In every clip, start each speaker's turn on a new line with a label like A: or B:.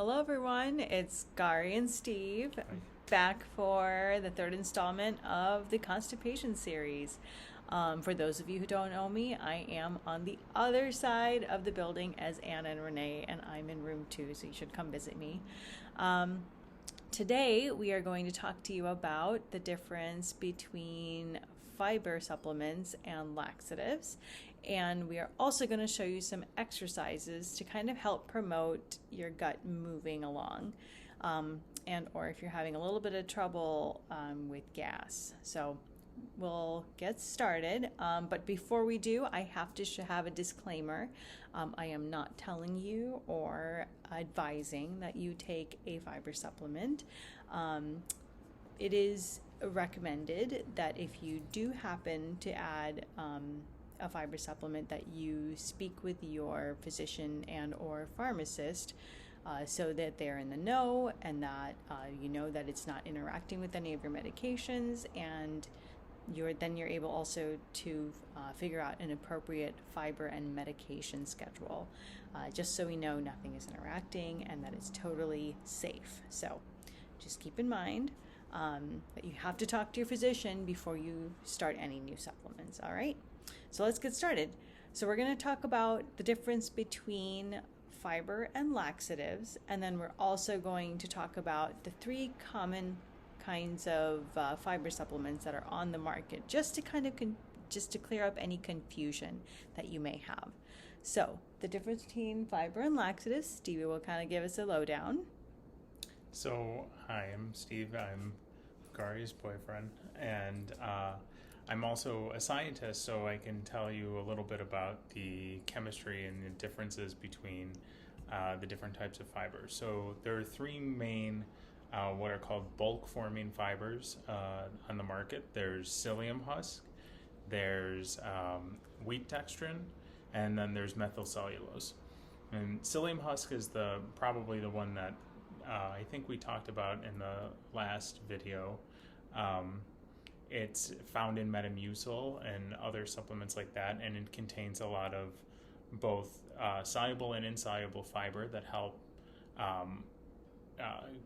A: Hello everyone, it's Gauri and Steve back for the third installment of the constipation series. For those of you who don't know me, I am on the other side of the building as Anna and Renee, and I'm in room 2, so you should come visit me. Today we are going to talk to you about the difference between fiber supplements and laxatives, and we are also going to show you some exercises to kind of help promote your gut moving along, and or if you're having a little bit of trouble with gas. So we'll get started, but before we do, I have to have a disclaimer. I am not telling you or advising that you take a fiber supplement. It is recommended that if you do happen to add a fiber supplement, that you speak with your physician and or pharmacist so that they're in the know and that you know that it's not interacting with any of your medications, and you're able also to figure out an appropriate fiber and medication schedule, just so we know nothing is interacting and that it's totally safe. So just keep in mind that you have to talk to your physician before you start any new supplements. All right, so let's get started. So we're going to talk about the difference between fiber and laxatives, and then we're also going to talk about the 3 common kinds of fiber supplements that are on the market, just to kind of just to clear up any confusion that you may have. So the difference between fiber and laxatives, Stevie will kind of give us a lowdown.
B: So hi, I'm Steve. I'm Gauri's boyfriend, and I'm also a scientist, so I can tell you a little bit about the chemistry and the differences between the different types of fibers. So there are 3 main what are called bulk forming fibers on the market. There's Psyllium Husk, there's wheat dextrin, and then there's methylcellulose. And Psyllium Husk is probably the one that I think we talked about in the last video. It's found in Metamucil and other supplements like that, and it contains a lot of both soluble and insoluble fiber that help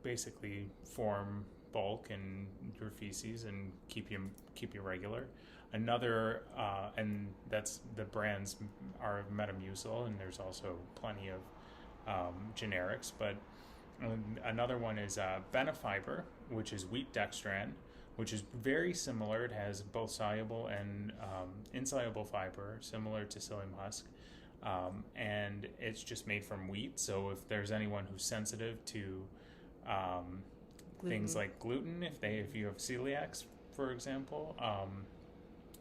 B: basically form bulk in your feces and keep you regular. Another and that's the brands are Metamucil, and there's also plenty of generics, but another one is Benefiber, which is wheat dextran, which is very similar. It has both soluble and insoluble fiber, similar to Psyllium Husk, and it's just made from wheat. So if there's anyone who's sensitive to things like gluten, if you have celiacs, for example,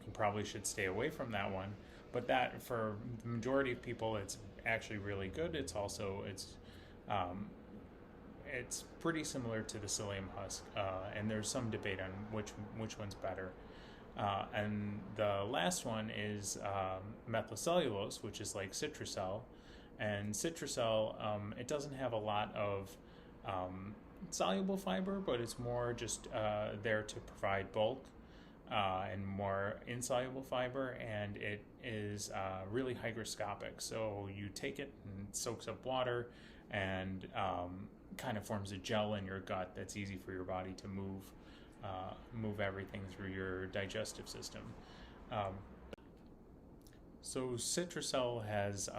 B: you probably should stay away from that one. But that, for the majority of people, it's actually really good. It's pretty similar to the Psyllium Husk, and there's some debate on which one's better. And the last one is methylcellulose, which is like Citracel. And Citracel, it doesn't have a lot of soluble fiber, but it's more just there to provide bulk and more insoluble fiber, and it is really hygroscopic. So you take it and it soaks up water and kind of forms a gel in your gut that's easy for your body to move everything through your digestive system. So Citracel has,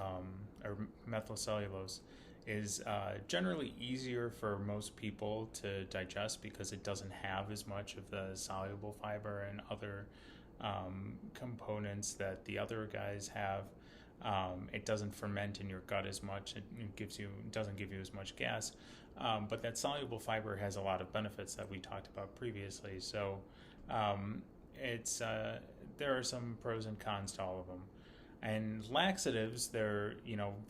B: or methylcellulose, is generally easier for most people to digest because it doesn't have as much of the soluble fiber and other components that the other guys have. It doesn't ferment in your gut as much. It doesn't give you as much gas. But that soluble fiber has a lot of benefits that we talked about previously. So there are some pros and cons to all of them. And laxatives,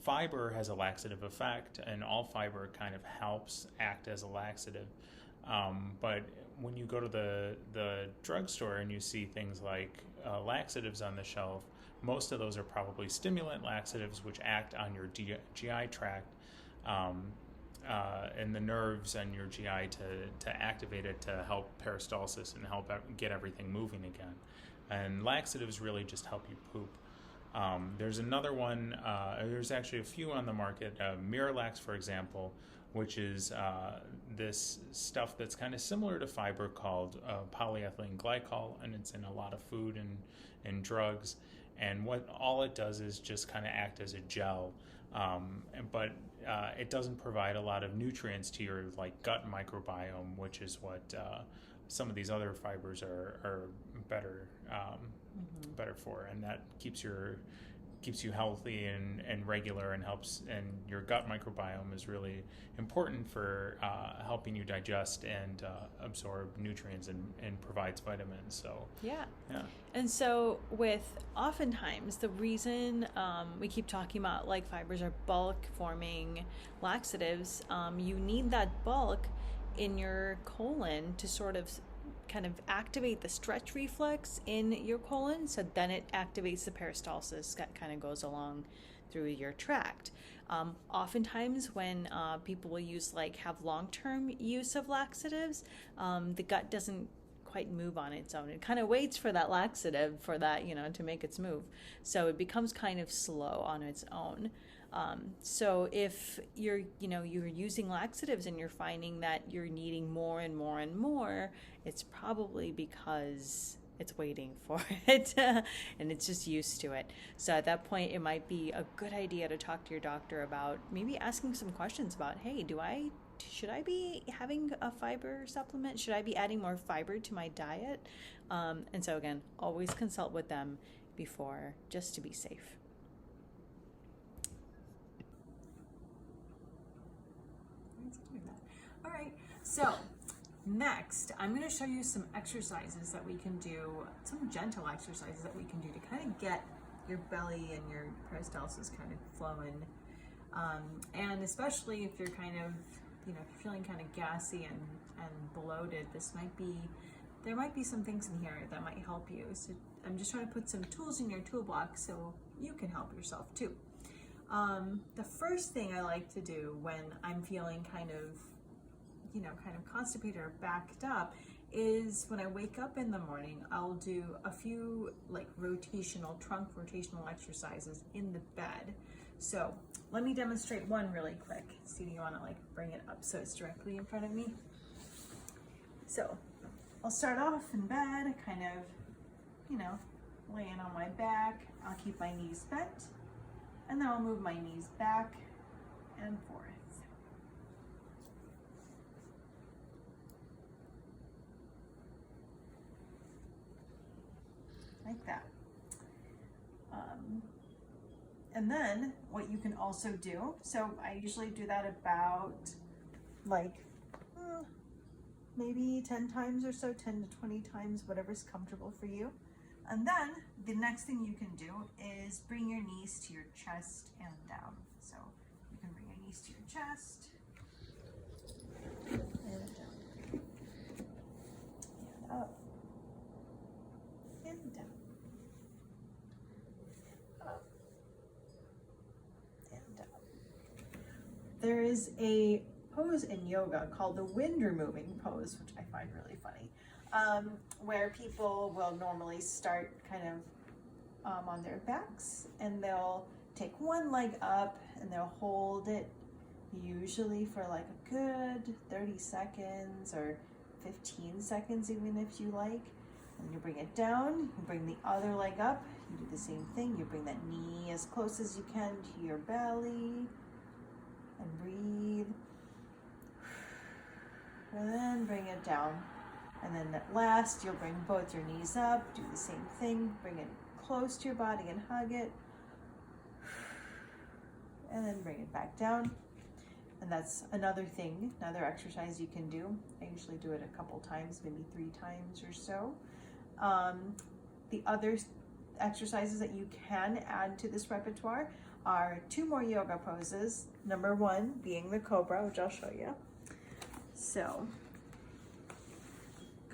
B: fiber has a laxative effect, and all fiber kind of helps act as a laxative. But when you go to the drugstore and you see things like laxatives on the shelf, most of those are probably stimulant laxatives, which act on your GI tract and the nerves and your GI to activate it to help peristalsis and help get everything moving again. And laxatives really just help you poop. There's another one, there's actually a few on the market. Miralax, for example, which is this stuff that's kind of similar to fiber called polyethylene glycol, and it's in a lot of food and drugs. And what all it does is just kind of act as a gel, but it doesn't provide a lot of nutrients to your like gut microbiome, which is what some of these other fibers are better better for, and that keeps you healthy and regular, and helps. And your gut microbiome is really important for helping you digest and absorb nutrients and provides vitamins. So
A: yeah.
B: And
A: so with oftentimes the reason we keep talking about like fibers are bulk forming laxatives, you need that bulk in your colon to sort of kind of activate the stretch reflex in your colon, so then it activates the peristalsis that kind of goes along through your tract. Oftentimes when people will have long-term use of laxatives, the gut doesn't quite move on its own. It kind of waits for that laxative for that, to make its move. So it becomes kind of slow on its own. So if you're using laxatives and you're finding that you're needing more and more and more, it's probably because it's waiting for it and it's just used to it. So at that point, it might be a good idea to talk to your doctor about maybe asking some questions about, hey, should I be having a fiber supplement? Should I be adding more fiber to my diet? And so again, always consult with them before, just to be safe. All right, so next I'm going to show you some exercises that we can do, some gentle exercises that we can do to kind of get your belly and your peristalsis kind of flowing. And especially if you're kind of, if you're feeling kind of gassy and bloated, there might be some things in here that might help you. So I'm just trying to put some tools in your toolbox so you can help yourself too. The first thing I like to do when I'm feeling kind of constipated or backed up is when I wake up in the morning, I'll do a few trunk rotational exercises in the bed. So let me demonstrate one really quick. See, do you want to bring it up so it's directly in front of me? So I'll start off in bed, kind of, laying on my back. I'll keep my knees bent, and then I'll move my knees back and forth. Like that. And then what you can also do, so I usually do that about maybe 10 times or so, 10 to 20 times, whatever's comfortable for you. And then the next thing you can do is bring your knees to your chest and down. So you can bring your knees to your chest and down, and up, and down, up, and down. There is a pose in yoga called the wind removing pose, which I find really funny, where people will normally start kind of on their backs, and they'll take one leg up and they'll hold it usually for a good 30 seconds or 15 seconds even if you like. And you bring it down, you bring the other leg up, you do the same thing, you bring that knee as close as you can to your belly and breathe. And then bring it down. And then at last, you'll bring both your knees up, do the same thing, bring it close to your body and hug it. And then bring it back down. And that's another thing, another exercise you can do. I usually do it a couple times, maybe 3 times or so. The other exercises that you can add to this repertoire are 2 more yoga poses. Number 1 being the Cobra, which I'll show you. So,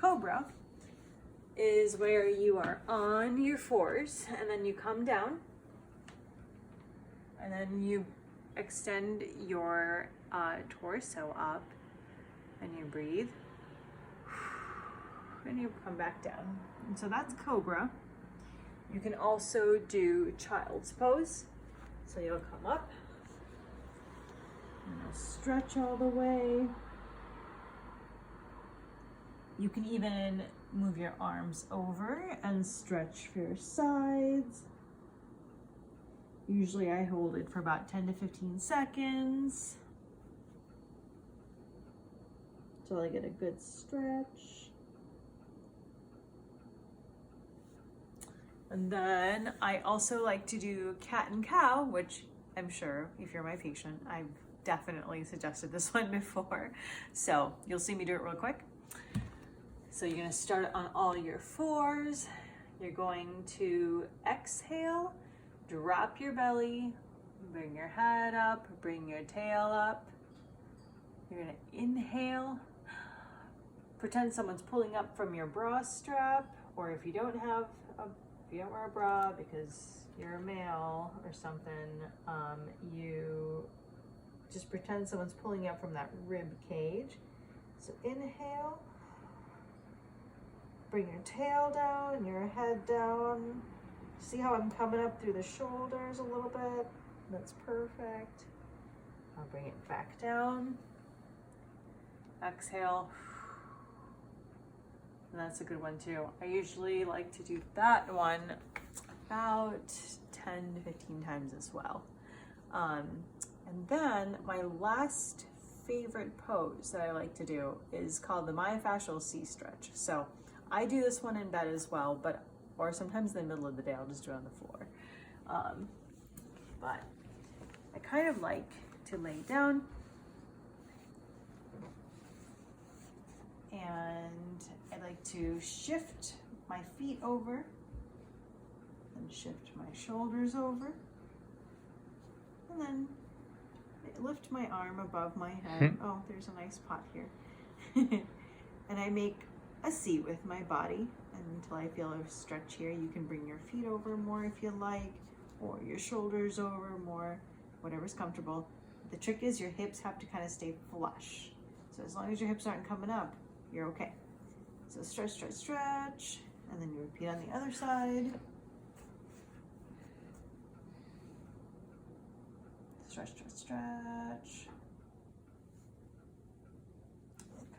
A: Cobra is where you are on your 4s and then you come down and then you extend your torso up and you breathe and you come back down. And so that's Cobra. You can also do child's pose. So you'll come up, Stretch all the way. You can even move your arms over and stretch for your sides. Usually I hold it for about 10 to 15 seconds until I get a good stretch. And then I also like to do cat and cow, which I'm sure if you're my patient, I've definitely suggested this one before. So you'll see me do it real quick. So you're gonna start on all your fours. You're going to exhale, drop your belly, bring your head up, bring your tail up. You're gonna inhale, pretend someone's pulling up from your bra strap, or if you don't wear a bra because you're a male or something, you just pretend someone's pulling up from that rib cage. So inhale, bring your tail down and your head down. See how I'm coming up through the shoulders a little bit? That's perfect. I'll bring it back down. Exhale. And that's a good one too. I usually like to do that one about 10 to 15 times as well. And then my last favorite pose that I like to do is called the Myofascial Sea Stretch. So I do this one in bed as well, or sometimes in the middle of the day, I'll just do it on the floor. But I kind of like to lay down and I like to shift my feet over and shift my shoulders over and then lift my arm above my head. Oh, there's a nice pot here. And I make a seat with my body until I feel a stretch here. You can bring your feet over more if you like, or your shoulders over more, whatever's comfortable. The trick is your hips have to kind of stay flush. So as long as your hips aren't coming up, you're okay. So stretch, stretch, stretch, and then you repeat on the other side. Stretch, stretch, stretch.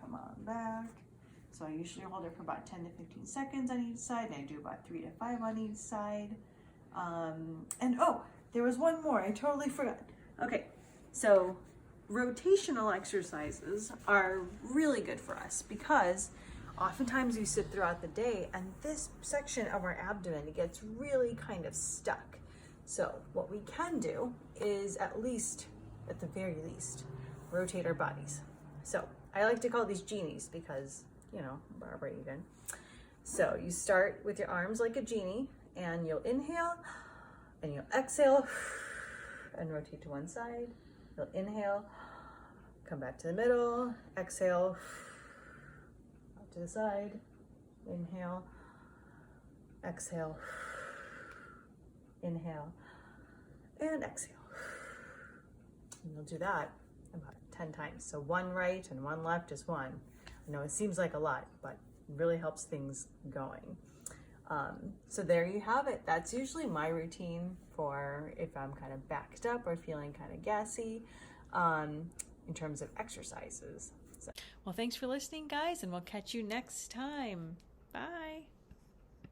A: Come on back. So I usually hold it for about 10 to 15 seconds on each side, and I do about 3 to 5 on each side. And oh, there was one more, I totally forgot. Okay, so rotational exercises are really good for us because oftentimes we sit throughout the day and this section of our abdomen gets really kind of stuck. So what we can do is at the very least, rotate our bodies. So I like to call these genies because, Barbara even. So you start with your arms like a genie and you'll inhale and you'll exhale and rotate to one side. You'll inhale, come back to the middle, exhale, out to the side, inhale, exhale, inhale, and exhale. And you'll do that about 10 times. So one right and one left is one. I know it seems like a lot, but it really helps things going. So there you have it. That's usually my routine for if I'm kind of backed up or feeling kind of gassy in terms of exercises. So. Well, thanks for listening, guys, and we'll catch you next time. Bye.